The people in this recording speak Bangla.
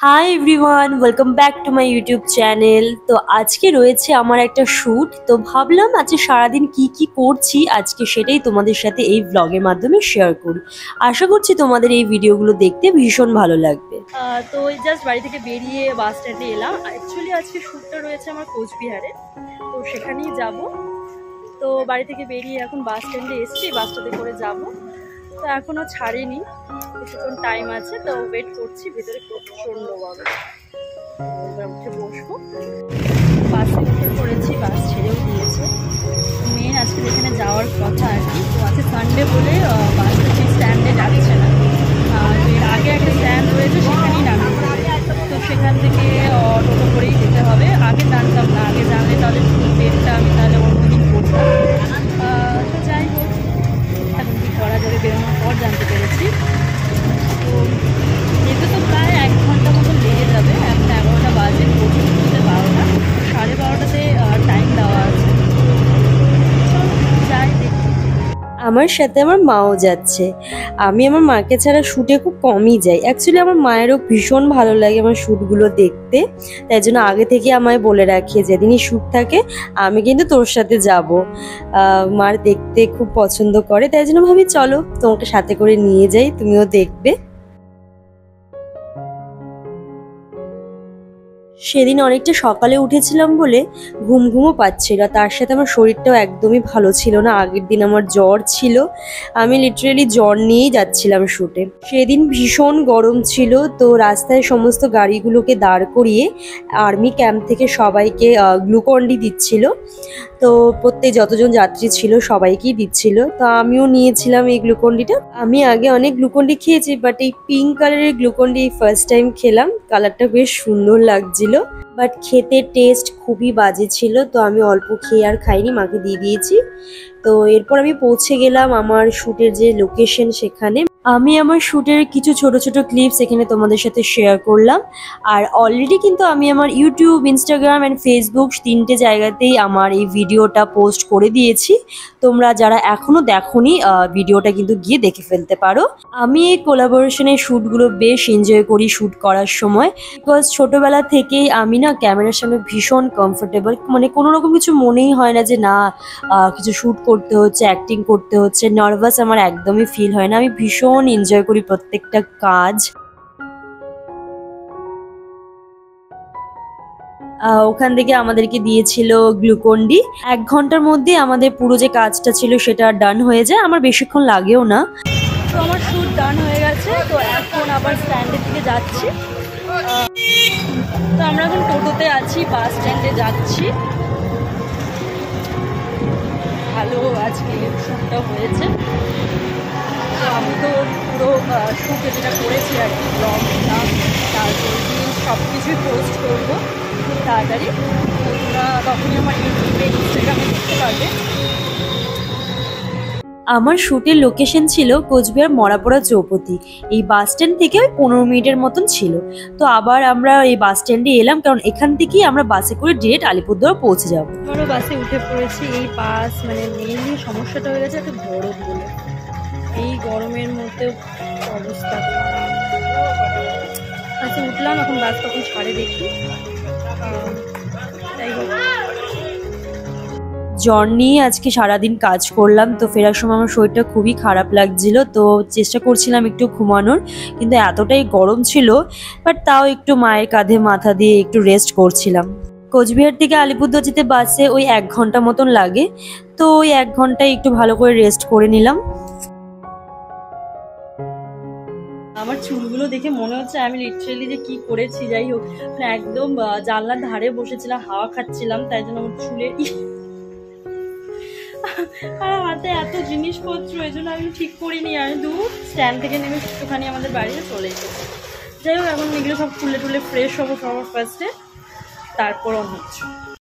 Hi everyone, welcome back to my YouTube channel. তো আজকে রয়েছে আমার একটা শ্যুট। তো ভাবলাম আজকে সারাদিন কি কি করছি আজকে সেটাই তোমাদের সাথে এই ব্লগের মাধ্যমে শেয়ার করি। আশা করছি তোমাদের এই ভিডিওগুলো দেখতে ভীষণ ভালো লাগবে। তো ওই জাস্ট বাড়ি থেকে বেরিয়ে বাস স্ট্যান্ডে এলাম। অ্যাকচুয়ালি আজকে শ্যুটটা রয়েছে আমার কোচবিহারে, তো সেখানেই যাব। তো বাড়ি থেকে বেরিয়ে এখন বাস স্ট্যান্ডে এসেছি, বাসটাতে করে যাব। তো এখনও ছাড়েনি, কিছুক্ষণ টাইম আছে, তো ওয়েট করছি। ভেতরে প্রচণ্ড গরম। এবার উঠে বসবো। বাসে উঠে পড়েছি, বাস ছেড়েও দিয়েছে। মেন আজকে যেখানে যাওয়ার কথা আর কি, তো আজকে সানডে বলে বাসটা সেই স্ট্যান্ডে যাচ্ছে না। এর আগে একটা স্ট্যান্ড রয়েছে, সেখানেই নামতে হবে। তো সেখান থেকে টোটো করেই যেতে হবে। আগে জানতাম না, আগে জানলে তাহলে ডেটটা আমি তাহলে অন্যদিন করতাম। তো যাই হোক, এখন কি করা যাবে বেরোনোর পর জানতে পেরেছি। তো যেতে তো প্রায় 1 ঘন্টা মতো লেগে যাবে। এখন 11টা বাজে, পৌঁছতে 12টা, 12:30টাতে টাইম দেওয়া আছে। যাই দেখি। আমার সাথে আমার মাও যাচ্ছে। আমি আমার মাকে ছাড়া শ্যুটে খুব কমই যাই। অ্যাকচুয়ালি আমার মায়েরও ভীষণ ভালো লাগে আমার শ্যুটগুলো দেখতে, তাই জন্য আগে থেকে আমায় বলে রাখি যেদিনই শ্যুট থাকে আমি কিন্তু তোর সাথে যাব। মার দেখতে খুব পছন্দ করে, তাই জন্য ভাবি চলো তোমাকে সাথে করে নিয়ে যাই, তুমিও দেখবে। সেদিন অনেকটা সকালে উঠেছিলাম বলে ঘুমও পাচ্ছিল। তার সাথে আমার শরীরটাও একদমই ভালো ছিল না। আগের দিন আমার জ্বর ছিল, আমি লিটারেলি জ্বর নিয়েই যাচ্ছিলাম শ্যুটে। সেদিন ভীষণ গরম ছিল, তো রাস্তায় সমস্ত গাড়িগুলোকে দাঁড় করিয়ে আর্মি ক্যাম্প থেকে সবাইকে গ্লুকন-ডি দিচ্ছিল। তো প্রত্যেক যতজন যাত্রী ছিল সবাইকেই দিচ্ছিল, তো আমিও নিয়েছিলাম এই গ্লুকন-ডিটা। আমি আগে অনেক গ্লুকন-ডি খেয়েছি, বাট এই পিঙ্ক কালারের গ্লুকন-ডি ফার্স্ট টাইম খেলাম। কালারটা বেশ সুন্দর লাগছিল, বাট খেতে টেস্ট খুবই বাজে ছিল। তো আমি অল্প খেয়ে আর খাইনি, মাকে দিয়ে দিয়েছি। তো এরপর আমি পৌঁছে গেলাম আমার শ্যুটের যে লোকেশন সেখানে। আমি আমার শ্যুটের কিছু ছোট ছোট ক্লিপস এখানে তোমাদের সাথে শেয়ার করলাম। আর অলরেডি কিন্তু আমি আমার ইউটিউব, ইনস্টাগ্রাম অ্যান্ড ফেসবুক 3টে জায়গাতেই আমার এই ভিডিওটা পোস্ট করে দিয়েছি। তোমরা যারা এখনও দেখোনি ভিডিওটা কিন্তু গিয়ে দেখে ফেলতে পারো। আমি এই কোলাবোরেশনের শ্যুটগুলো বেশ এনজয় করি শ্যুট করার সময়, বিকজ ছোটোবেলা থেকেই আমি না ক্যামেরার সামনে ভীষণ কমফোর্টেবল। মানে কোনো রকম কিছু মনেই হয় না যে না কিছু শ্যুট করতে হচ্ছে, অ্যাক্টিং করতে হচ্ছে। নার্ভাস আমার একদমই ফিল হয় না। আমি ভীষণ এনজয় করি প্রত্যেকটা কাজ। ওখান থেকে আমাদেরকে দিয়েছিল গ্লুকন-ডি। 1 ঘন্টার মধ্যে আমাদের পুরো যে কাজটা ছিল সেটা ডান হয়ে যায়, আমার বেশিক্ষণ লাগেও না। তো আমার শ্যুট ডান হয়ে গেছে, তো এখন আবার স্ট্যান্ডের দিকে যাচ্ছি। তো আমরা এখন টোটোতে আছি, বাস স্ট্যান্ডে যাচ্ছি। ভালো আজকে শ্যুটটা হয়েছে। আমি তো পুরো শ্যুটে যেটা করেছি আর কি, ব্লগটা, তারপর রিলস সব কিছুই পোস্ট করবো খুব তাড়াতাড়ি। তোমরা তখনই আমার ইউটিউবে, ইনস্টাগ্রামে দেখতে পারবে। আমার শ্যুটের লোকেশন ছিল কোচবিহার মরাপড়া চৌপতি। এই বাস স্ট্যান্ড থেকে ওই 15 মিনিটের মতন ছিল। তো আবার আমরা এই বাস স্ট্যান্ডে এলাম, কারণ এখান থেকেই আমরা বাসে করে ডিরেক্ট আলিপুরদুয়ার পৌঁছে যাবো। আবারও বাসে উঠে পড়েছি। এই বাস মানে মেনলি সমস্যাটা হয়ে গেছে এত গরম বলে, এই গরমের মধ্যে অবস্থা খারাপ। বাসে উঠলাম, এখন বাস তখন ছাড়ে দেখি। যাই হোক, জ্বর নিয়ে আজকে সারাদিন কাজ করলাম। তো ফেরার সময় আমার শরীরটা খুবই খারাপ লাগছিল, তো চেষ্টা করছিলাম একটু ঘুমানোর, কিন্তু এতটাই গরম ছিল। বাট তাও একটু মায়ের কাঁধে মাথা দিয়ে একটু রেস্ট করছিলাম। কোচবিহার থেকে আলিপুরদুয়ার যেতে বাসে ওই 1 ঘন্টা মতন লাগে, তো ওই 1 ঘন্টায় একটু ভালো করে রেস্ট করে নিলাম। আমার চুলগুলো দেখে মনে হচ্ছে আমি লিটারেলি যে কি করেছি। যাই হোক, মানে একদম জানলার ধারে বসেছিলাম, হাওয়া খাচ্ছিলাম, তাই জন্য আমার চুলের আর হাতে এত জিনিসপত্র, এই জন্য আমি ঠিক করিনি। আমি স্ট্যান্ড থেকে নেমে একটুখানি আমাদের বাড়িতে চলে এসেছি। যাই হোক, এখন এগুলো সব তুলে ফ্রেশ হবো সবার ফার্স্টে, তারপর অন্য কিছু।